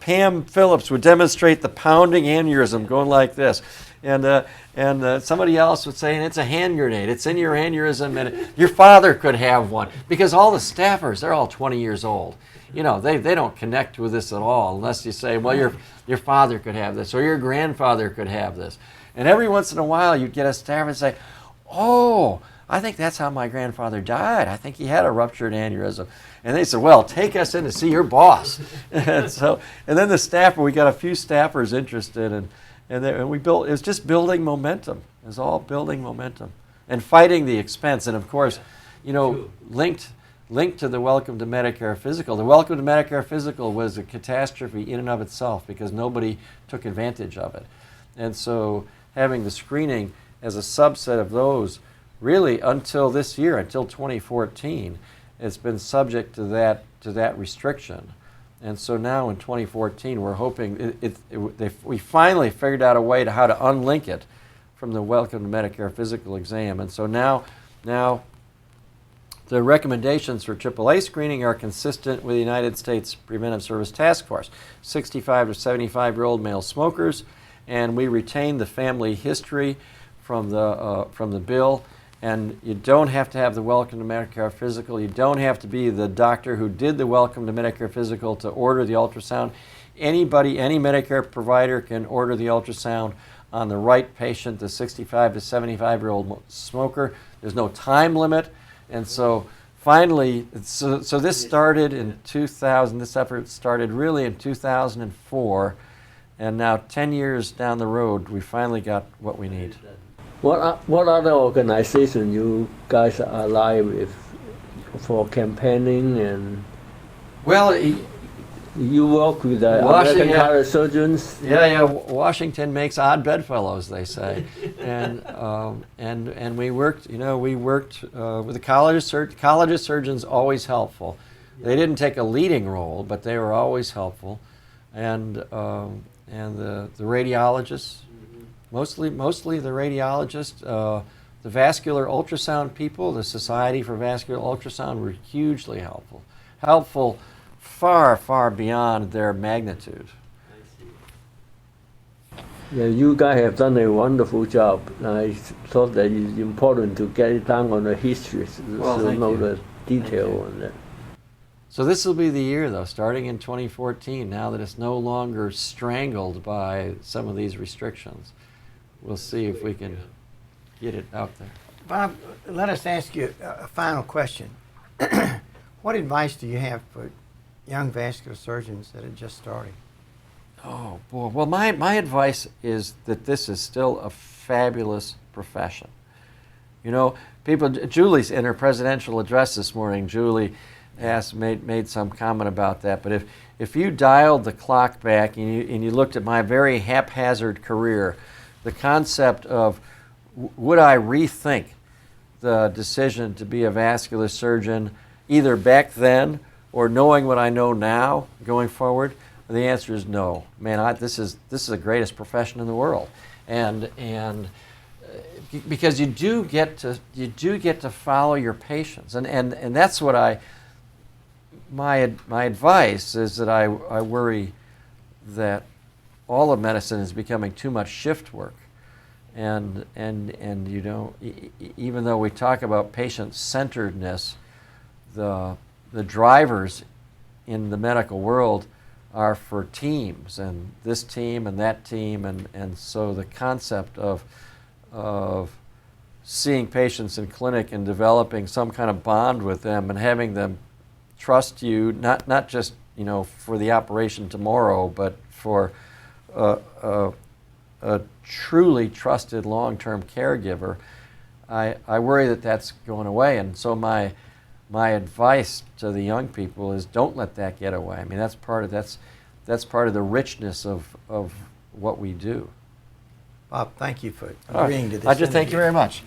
Phillips would demonstrate the pounding aneurysm going like this. And somebody else would say, it's a hand grenade. It's in your aneurysm, and your father could have one. Because all the staffers, they're all 20 years old. You know, they don't connect with this at all unless you say, well, your father could have this, or your grandfather could have this. And every once in a while, you'd get a staffer and say, oh, I think that's how my grandfather died. I think he had a ruptured aneurysm. And they said, well, take us in to see your boss. And then the staffer, we got a few staffers interested, and we built, it was just building momentum. It was all building momentum and fighting the expense. And of course, you know, linked to the Welcome to Medicare physical. The Welcome to Medicare physical was a catastrophe in and of itself because nobody took advantage of it. And so having the screening as a subset of those, really until this year, until 2014, it's been subject to that restriction. And so now in 2014, we're hoping we finally figured out a way to how to unlink it from the Welcome to Medicare physical exam. And so now the recommendations for AAA screening are consistent with the United States Preventive Service Task Force, 65 to 75-year-old male smokers, and we retain the family history from the bill. And you don't have to have the Welcome to Medicare physical. You don't have to be the doctor who did the Welcome to Medicare physical to order the ultrasound. Anybody, any Medicare provider can order the ultrasound on the right patient, the 65 to 75-year-old smoker. There's no time limit. And so finally, so this started in 2000. This effort started really in 2004. And now 10 years down the road, we finally got what we need. What other organization you guys are allied with for campaigning and? Well, you work with the American College of Surgeons. Yeah. Washington makes odd bedfellows, they say, and we worked. You know, we worked with the College of Surgeons. Always helpful. They didn't take a leading role, but they were always helpful, and the radiologists. Mostly the radiologists, the vascular ultrasound people, the Society for Vascular Ultrasound were hugely helpful. Helpful far, far beyond their magnitude. Yeah, you guys have done a wonderful job. I thought that it's important to get it down on the history so know the detail on that. So this will be the year, though, starting in 2014, now that it's no longer strangled by some of these restrictions. We'll see if we can get it out there. Bob, let us ask you a final question. What advice do you have for young vascular surgeons that are just starting? Oh, boy. Well, my advice is that this is still a fabulous profession. You know, Julie's in her presidential address this morning, Julie made some comment about that, but if you dialed the clock back and you looked at my very haphazard career, the concept of would I rethink the decision to be a vascular surgeon either back then or knowing what I know now going forward, the answer is no. Man, this is the greatest profession in the world, and because you do get to follow your patients, and that's what my advice is that I worry that all of medicine is becoming too much shift work, and you know, even though we talk about patient-centeredness, the drivers in the medical world are for teams, and this team and that team, and so the concept of seeing patients in clinic and developing some kind of bond with them and having them trust you, not just, you know, for the operation tomorrow, but for a truly trusted long-term caregiver, I worry that that's going away. And so my advice to the young people is don't let that get away. I mean, that's part of the richness of what we do. Bob, thank you for agreeing to this. I just thank you very much.